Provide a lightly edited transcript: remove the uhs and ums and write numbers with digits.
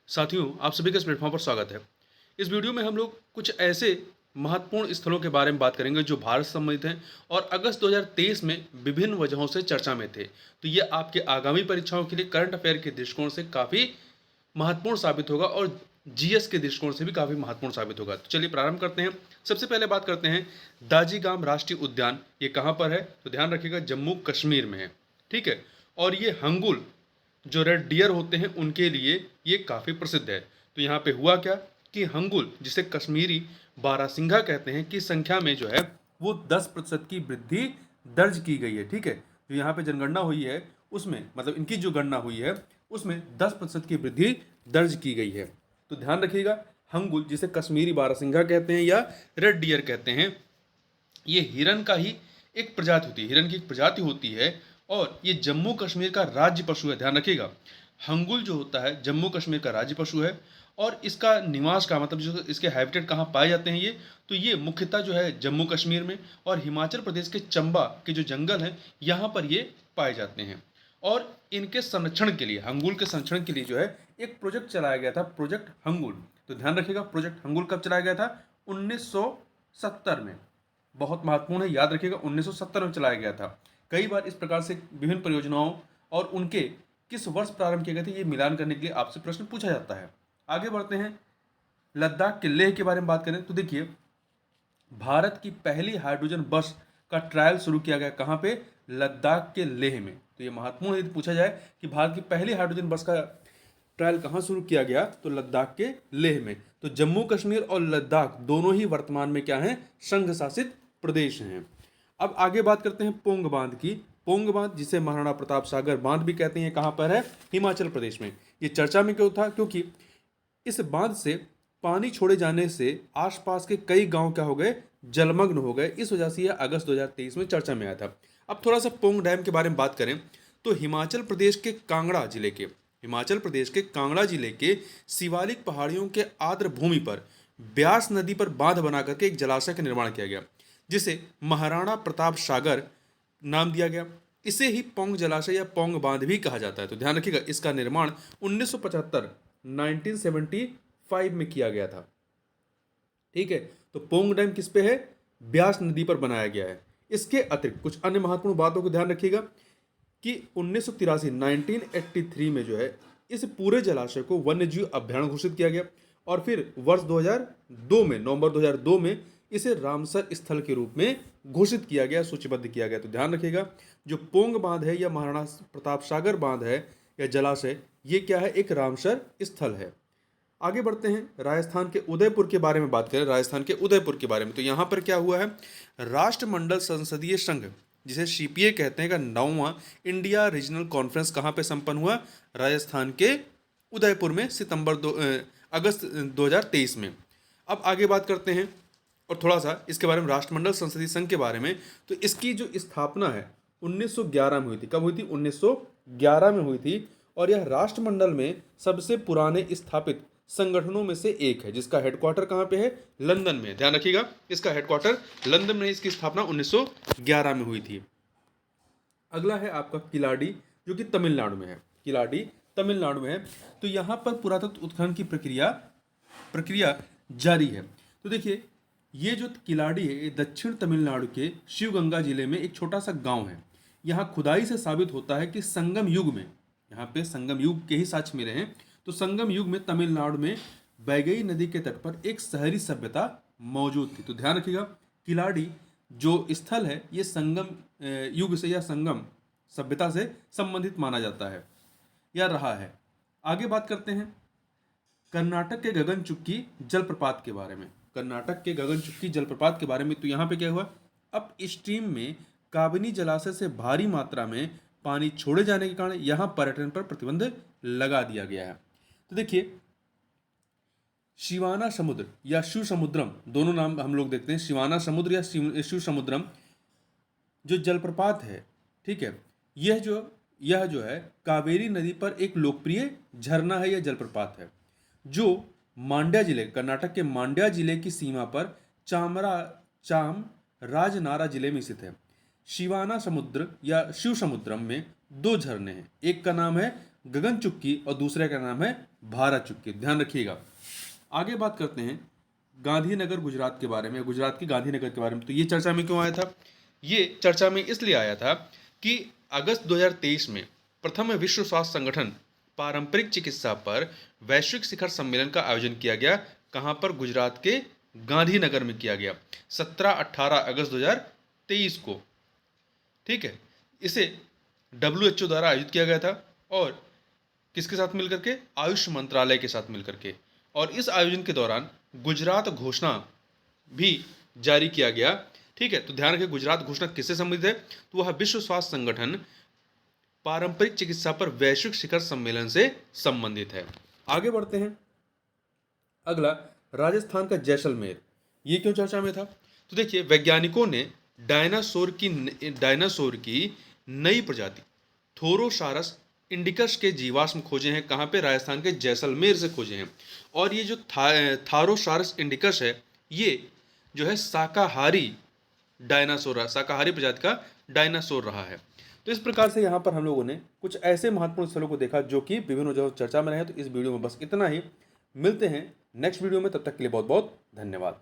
साथियों, आप सभी का इस प्लेटफॉर्म पर स्वागत है। इस वीडियो में हम लोग कुछ ऐसे महत्वपूर्ण स्थलों के बारे में बात करेंगे जो भारत से संबंधित हैं और अगस्त 2023 में विभिन्न वजहों से चर्चा में थे। तो ये आपके आगामी परीक्षाओं के लिए करंट अफेयर के दृष्टिकोण से काफ़ी महत्वपूर्ण साबित होगा और जीएस के दृष्टिकोण से भी काफ़ी महत्वपूर्ण साबित होगा। तो चलिए प्रारंभ करते हैं। सबसे पहले बात करते हैं दाजीगाम राष्ट्रीय उद्यान। ये कहाँ पर है? तो ध्यान रखिएगा, जम्मू कश्मीर में है। ठीक है। और ये हंगुल जो रेड डियर होते हैं उनके लिए ये काफ़ी प्रसिद्ध है। तो यहाँ पे हुआ क्या कि हंगुल, जिसे कश्मीरी बारासिंघा कहते हैं, की संख्या में जो है वो 10% की वृद्धि दर्ज की गई है। ठीक है। जो यहाँ पे जनगणना हुई है उसमें, मतलब इनकी जो गणना हुई है उसमें 10% की वृद्धि दर्ज की गई है। तो ध्यान रखिएगा, हंगुल, जिसे कश्मीरी बारासिंघा कहते हैं या रेड डियर कहते हैं, ये हिरन का ही एक प्रजाति होती है, हिरन की एक प्रजाति होती है और ये जम्मू कश्मीर का राज्य पशु है। ध्यान रखिएगा, हंगुल जो होता है जम्मू कश्मीर का राज्य पशु है और इसका निवास का मतलब जो इसके हैबिटेट कहाँ पाए जाते हैं ये, तो ये मुख्यतः जो है जम्मू कश्मीर में और हिमाचल प्रदेश के चंबा के जो जंगल हैं यहाँ पर ये पाए जाते हैं। और इनके संरक्षण के लिए, हंगुल के संरक्षण के लिए जो है एक प्रोजेक्ट चलाया गया था, प्रोजेक्ट हंगुल। तो ध्यान रखिएगा, प्रोजेक्ट हंगुल कब चलाया गया था? 1970 में। बहुत महत्वपूर्ण है, याद रखिएगा, 1970 में चलाया गया था। कई बार इस प्रकार से विभिन्न परियोजनाओं और उनके किस वर्ष प्रारंभ किए गए थे ये मिलान करने के लिए आपसे प्रश्न पूछा जाता है। आगे बढ़ते हैं, लद्दाख के लेह के बारे में बात करें तो देखिए, भारत की पहली हाइड्रोजन बस का ट्रायल शुरू किया गया कहाँ पे? लद्दाख के लेह में। तो ये महत्वपूर्ण है, यदि पूछा जाए कि भारत की पहली हाइड्रोजन बस का ट्रायल कहाँ शुरू किया गया, तो लद्दाख के लेह में। तो जम्मू कश्मीर और लद्दाख दोनों ही वर्तमान में क्या हैं? संघ शासित प्रदेश हैं। अब आगे बात करते हैं पोंग बांध की। पोंग बांध, जिसे महाराणा प्रताप सागर बांध भी कहते हैं, कहाँ पर है? हिमाचल प्रदेश में। ये चर्चा में क्यों था? क्योंकि इस बांध से पानी छोड़े जाने से आसपास के कई गांव क्या हो गए? जलमग्न हो गए। इस वजह से यह अगस्त 2023 में चर्चा में आया था। अब थोड़ा सा पोंग डैम के बारे में बात करें तो हिमाचल प्रदेश के कांगड़ा जिले के शिवालिक पहाड़ियों के आर्द्र भूमि पर ब्यास नदी पर बांध बना करके एक जलाशय का निर्माण किया गया, जिसे महाराणा प्रताप सागर नाम दिया गया। इसे ही पोंग जलाशय या पोंग बांध भी कहा जाता है। तो ध्यान रखिएगा, इसका निर्माण 1975 1975 में किया गया था। ठीक है। तो पोंग डैम किस पे है? ब्यास नदी पर बनाया गया है। इसके अतिरिक्त कुछ अन्य महत्वपूर्ण बातों को ध्यान रखिएगा कि 1983 में जो है इस पूरे जलाशय को वन्यजीव अभयारण्य घोषित किया गया और फिर वर्ष 2002 में, नवंबर 2002 में इसे रामसर स्थल के रूप में घोषित किया गया, सूचीबद्ध किया गया। तो ध्यान रखिएगा, जो पोंग बांध है या महाराणा प्रताप सागर बांध है या जलाशय, ये क्या है? एक रामसर स्थल है। आगे बढ़ते हैं, राजस्थान के उदयपुर के बारे में बात करें, राजस्थान के उदयपुर के बारे में। तो यहाँ पर क्या हुआ है? राष्ट्रमंडल संसदीय संघ, जिसे सीपीए कहते हैं, का 9वां इंडिया रीजनल कॉन्फ्रेंस कहाँ पे संपन्न हुआ? राजस्थान के उदयपुर में, अगस्त 2023 में। अब आगे बात करते हैं और थोड़ा सा इसके बारे में, राष्ट्रमंडल संसदीय संघ के बारे में। तो इसकी जो स्थापना है 1911 में हुई थी। कब हुई थी? 1911 में हुई थी। और यह राष्ट्रमंडल में सबसे पुराने स्थापित संगठनों में से एक है, जिसका हेडक्वार्टर कहाँ पे है? लंदन में। ध्यान रखिएगा, इसका हेडक्वार्टर लंदन में, इसकी स्थापना 1911 में हुई थी। अगला है आपका किलाड़ी, जो कि तमिलनाडु में है। किलाड़ी तमिलनाडु में है। तो यहाँ पर पुरातत्व उत्खनन की प्रक्रिया जारी है। तो देखिए, ये जो किलाड़ी है ये दक्षिण तमिलनाडु के शिवगंगा जिले में एक छोटा सा गांव है। यहाँ खुदाई से साबित होता है कि संगम युग में, यहाँ पे संगम युग के ही साक्ष्य मिले हैं। तो संगम युग में तमिलनाडु में वैगई नदी के तट पर एक शहरी सभ्यता मौजूद थी। तो ध्यान रखिएगा, किलाड़ी जो स्थल है ये संगम युग से या संगम सभ्यता से संबंधित माना जाता है या रहा है। आगे बात करते हैं कर्नाटक के गगनचुक्की जलप्रपात के बारे में। कर्नाटक के गगनचुक्की जलप्रपात के बारे में। तो यहाँ पे क्या हुआ? अप स्ट्रीम में काबिनी जलाशय से भारी मात्रा में पानी छोड़े जाने के कारण यहाँ पर्यटन पर प्रतिबंध लगा दिया गया है। तो देखिए, शिवाना समुद्र या शिव समुद्रम, दोनों नाम हम लोग देखते हैं, शिवाना समुद्र या शिव समुद्रम जो जलप्रपात है, ठीक है, यह जो है कावेरी नदी पर एक लोकप्रिय झरना है या जलप्रपात है, जो मांड्या जिले, कर्नाटक के मांड्या जिले की सीमा पर चाम राजनारा जिले में स्थित है। शिवाना समुद्र या शिव समुद्रम में दो झरने हैं। एक का नाम है गगन चुक्की और दूसरे का नाम है भारत चुक्की, ध्यान रखिएगा। आगे बात करते हैं गांधीनगर गुजरात के बारे में, गुजरात की गांधीनगर के बारे में। तो ये चर्चा में क्यों आया था? ये चर्चा में इसलिए आया था कि अगस्त 2023 में प्रथम विश्व स्वास्थ्य संगठन पारंपरिक चिकित्सा पर वैश्विक शिखर सम्मेलन का आयोजन किया गया। कहाँ पर? गुजरात के गांधीनगर में किया गया 17-18 अगस्त 2023 को। ठीक है, इसे WHO द्वारा आयोजित किया गया था और किसके साथ मिलकर के? आयुष मंत्रालय के साथ मिलकर के। और इस आयोजन के दौरान गुजरात घोषणा भी जारी किया गया। ठीक है, तो ध्यान रखिए गुजरात घोषणा किससे संबंधित है? तो वह विश्व स्वास्थ्य संगठन पारंपरिक चिकित्सा पर वैश्विक शिखर सम्मेलन से संबंधित है। आगे बढ़ते हैं। अगला, राजस्थान का जैसलमेर, ये क्यों चर्चा में था? तो देखिए, वैज्ञानिकों ने डायनासोर की नई प्रजाति थोरोसारस इंडिकस के जीवाश्म खोजे हैं। कहाँ पे? राजस्थान के जैसलमेर से खोजे हैं। और ये जो थारोसारस इंडिकस है, ये जो है शाकाहारी शाकाहारी प्रजाति का डायनासोर रहा है। तो इस प्रकार से यहाँ पर हम लोगों ने कुछ ऐसे महत्वपूर्ण स्थलों को देखा जो कि विभिन्न वजहों से चर्चा में रहे। तो इस वीडियो में बस इतना ही। मिलते हैं नेक्स्ट वीडियो में, तब तक के लिए बहुत बहुत धन्यवाद।